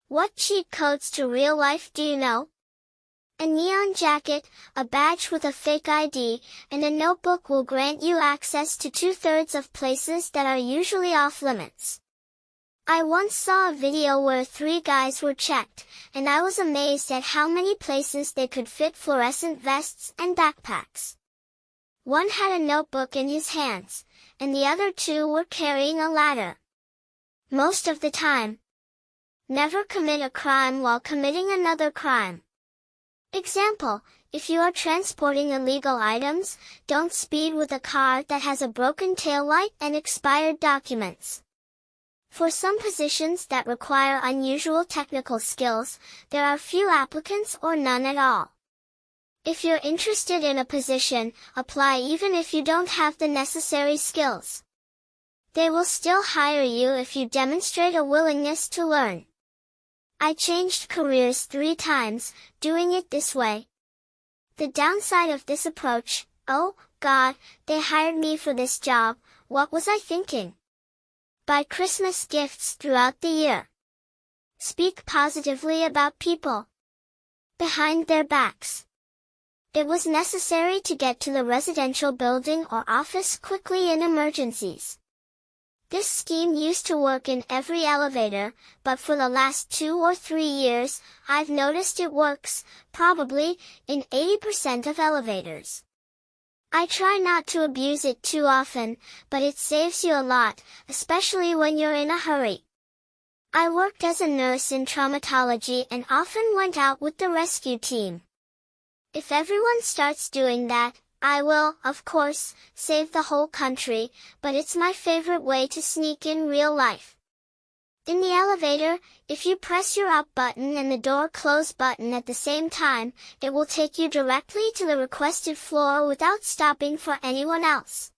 What cheat codes to real life do you know? A neon jacket, a badge with a fake ID, and a notebook will grant you access to 2/3 of places that are usually off limits. I once saw a video where 3 guys were checked, and I was amazed at how many places they could fit fluorescent vests and backpacks. One had a notebook in his hands, and the other 2 were carrying a ladder. Most of the time. Never commit a crime while committing another crime. Example, if you are transporting illegal items, don't speed with a car that has a broken taillight and expired documents. For some positions that require unusual technical skills, there are few applicants or none at all. If you're interested in a position, apply even if you don't have the necessary skills. They will still hire you if you demonstrate a willingness to learn. I changed careers 3 times, doing it this way. The downside of this approach, oh, God, they hired me for this job, what was I thinking? Buy Christmas gifts throughout the year. Speak positively about people. Behind their backs. It was necessary to get to the residential building or office quickly in emergencies. This scheme used to work in every elevator, but for the last 2 or 3 years, I've noticed it works, probably, in 80% of elevators. I try not to abuse it too often, but it saves you a lot, especially when you're in a hurry. I worked as a nurse in traumatology and often went out with the rescue team. If everyone starts doing that, I will, of course, save the whole country, but it's my favorite way to sneak in real life. In the elevator, if you press your up button and the door close button at the same time, it will take you directly to the requested floor without stopping for anyone else.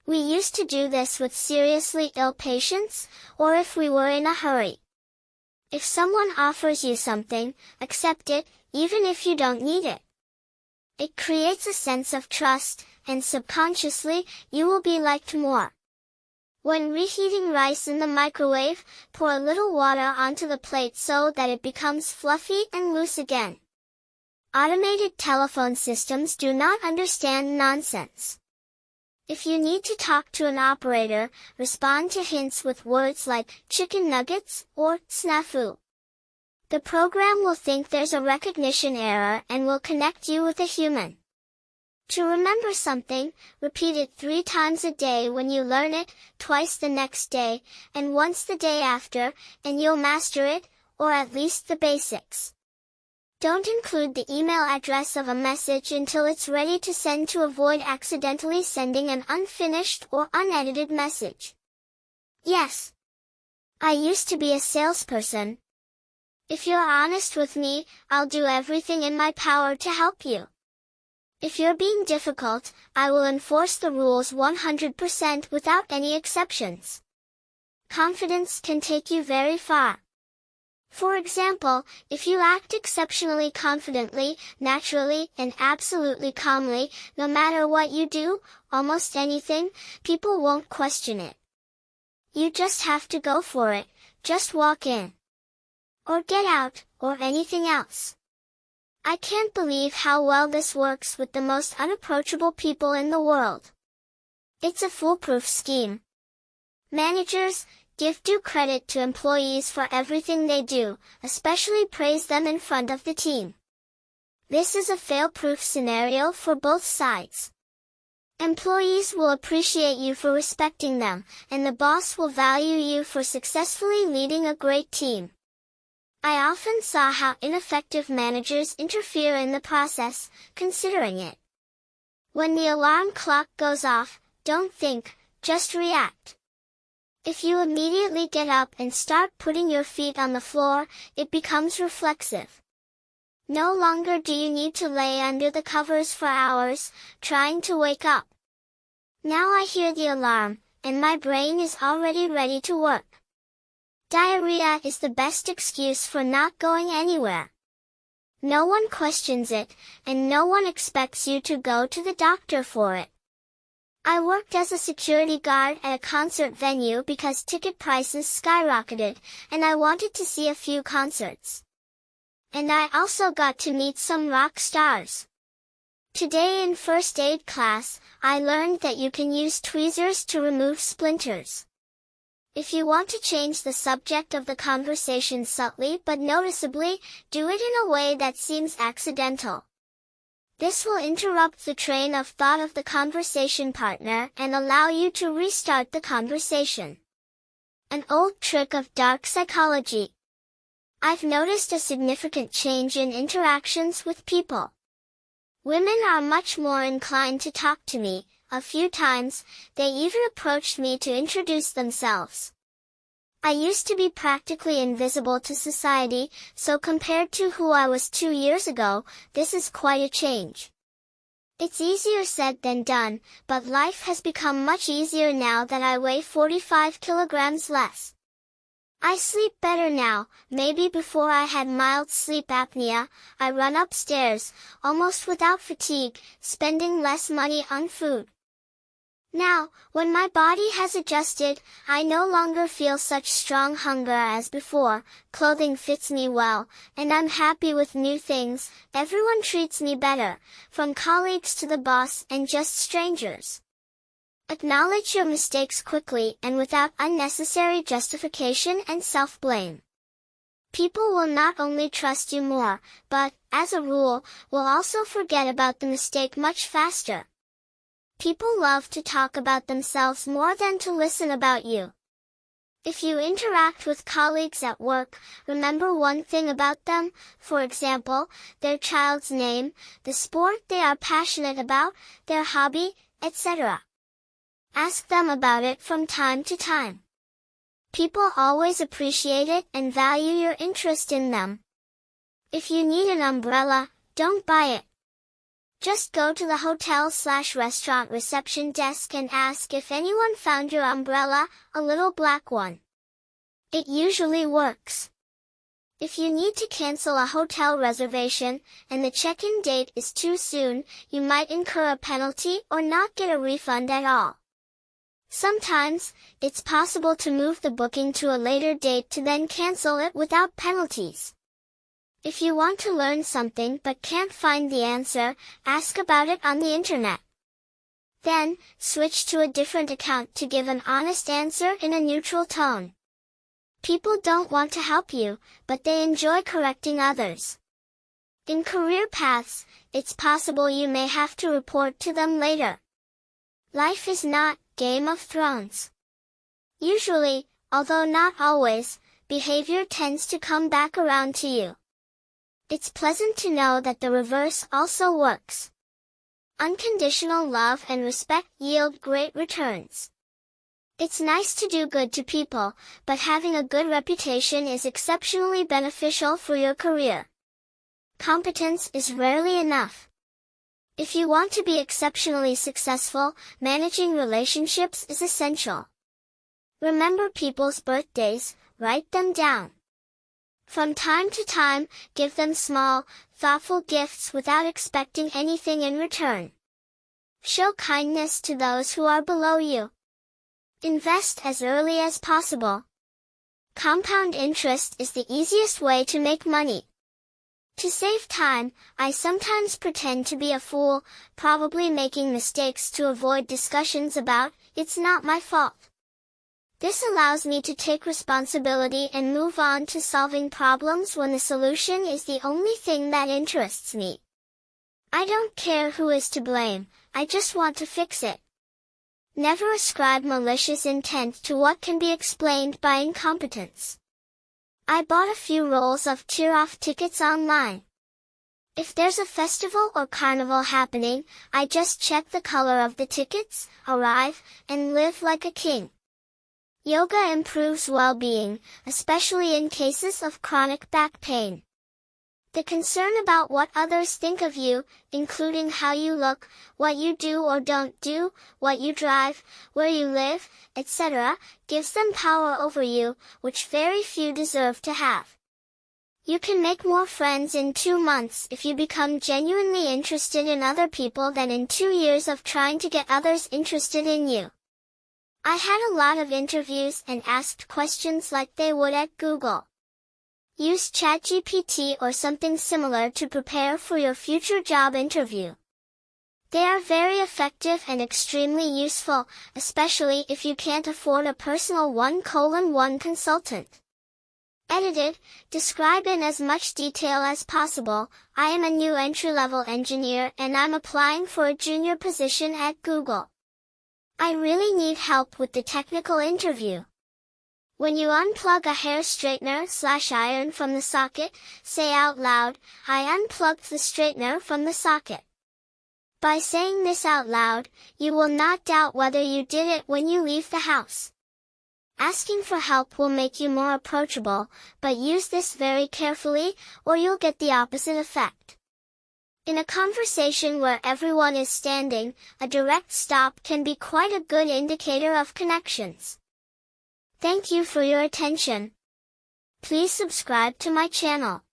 We used to do this with seriously ill patients, or if we were in a hurry. If someone offers you something, accept it, even if you don't need it. It creates a sense of trust, and subconsciously, you will be liked more. When reheating rice in the microwave, pour a little water onto the plate so that it becomes fluffy and loose again. Automated telephone systems do not understand nonsense. If you need to talk to an operator, respond to hints with words like chicken nuggets or snafu. The program will think there's a recognition error and will connect you with a human. To remember something, repeat it 3 times a day when you learn it, twice the next day, and once the day after, and you'll master it, or at least the basics. Don't include the email address of a message until it's ready to send to avoid accidentally sending an unfinished or unedited message. Yes. I used to be a salesperson. If you're honest with me, I'll do everything in my power to help you. If you're being difficult, I will enforce the rules 100% without any exceptions. Confidence can take you very far. For example, if you act exceptionally confidently, naturally, and absolutely calmly, no matter what you do, almost anything, people won't question it. You just have to go for it, just walk in. Or get out, or anything else. I can't believe how well this works with the most unapproachable people in the world. It's a foolproof scheme. Managers, give due credit to employees for everything they do, especially praise them in front of the team. This is a fail-proof scenario for both sides. Employees will appreciate you for respecting them, and the boss will value you for successfully leading a great team. I often saw how ineffective managers interfere in the process, considering it. When the alarm clock goes off, don't think, just react. If you immediately get up and start putting your feet on the floor, it becomes reflexive. No longer do you need to lay under the covers for hours, trying to wake up. Now I hear the alarm, and my brain is already ready to work. Diarrhea is the best excuse for not going anywhere. No one questions it, and no one expects you to go to the doctor for it. I worked as a security guard at a concert venue because ticket prices skyrocketed, and I wanted to see a few concerts. And I also got to meet some rock stars. Today in first aid class, I learned that you can use tweezers to remove splinters. If you want to change the subject of the conversation subtly but noticeably, do it in a way that seems accidental. This will interrupt the train of thought of the conversation partner and allow you to restart the conversation. An old trick of dark psychology. I've noticed a significant change in interactions with people. Women are much more inclined to talk to me. A few times, they even approached me to introduce themselves. I used to be practically invisible to society, so compared to who I was 2 years ago, this is quite a change. It's easier said than done, but life has become much easier now that I weigh 45 kilograms less. I sleep better now. Maybe before I had mild sleep apnea, I run upstairs, almost without fatigue, spending less money on food. Now, when my body has adjusted, I no longer feel such strong hunger as before, clothing fits me well, and I'm happy with new things. Everyone treats me better, from colleagues to the boss and just strangers. Acknowledge your mistakes quickly and without unnecessary justification and self-blame. People will not only trust you more, but, as a rule, will also forget about the mistake much faster. People love to talk about themselves more than to listen about you. If you interact with colleagues at work, remember one thing about them, for example, their child's name, the sport they are passionate about, their hobby, etc. Ask them about it from time to time. People always appreciate it and value your interest in them. If you need an umbrella, don't buy it. Just go to the hotel/restaurant reception desk and ask if anyone found your umbrella, a little black one. It usually works. If you need to cancel a hotel reservation, and the check-in date is too soon, you might incur a penalty or not get a refund at all. Sometimes, it's possible to move the booking to a later date to then cancel it without penalties. If you want to learn something but can't find the answer, ask about it on the internet. Then, switch to a different account to give an honest answer in a neutral tone. People don't want to help you, but they enjoy correcting others. In career paths, it's possible you may have to report to them later. Life is not Game of Thrones. Usually, although not always, behavior tends to come back around to you. It's pleasant to know that the reverse also works. Unconditional love and respect yield great returns. It's nice to do good to people, but having a good reputation is exceptionally beneficial for your career. Competence is rarely enough. If you want to be exceptionally successful, managing relationships is essential. Remember people's birthdays, write them down. From time to time, give them small, thoughtful gifts without expecting anything in return. Show kindness to those who are below you. Invest as early as possible. Compound interest is the easiest way to make money. To save time, I sometimes pretend to be a fool, probably making mistakes to avoid discussions about, it's not my fault. This allows me to take responsibility and move on to solving problems when the solution is the only thing that interests me. I don't care who is to blame, I just want to fix it. Never ascribe malicious intent to what can be explained by incompetence. I bought a few rolls of tear-off tickets online. If there's a festival or carnival happening, I just check the color of the tickets, arrive, and live like a king. Yoga improves well-being, especially in cases of chronic back pain. The concern about what others think of you, including how you look, what you do or don't do, what you drive, where you live, etc., gives them power over you, which very few deserve to have. You can make more friends in 2 months if you become genuinely interested in other people than in 2 years of trying to get others interested in you. I had a lot of interviews and asked questions like they would at Google. Use ChatGPT or something similar to prepare for your future job interview. They are very effective and extremely useful, especially if you can't afford a personal 1:1 consultant. Edited, describe in as much detail as possible. I am a new entry-level engineer and I'm applying for a junior position at Google. I really need help with the technical interview. When you unplug a hair straightener/iron from the socket, say out loud, "I unplugged the straightener from the socket." By saying this out loud, you will not doubt whether you did it when you leave the house. Asking for help will make you more approachable, but use this very carefully, or you'll get the opposite effect. In a conversation where everyone is standing, a direct stop can be quite a good indicator of connections. Thank you for your attention. Please subscribe to my channel.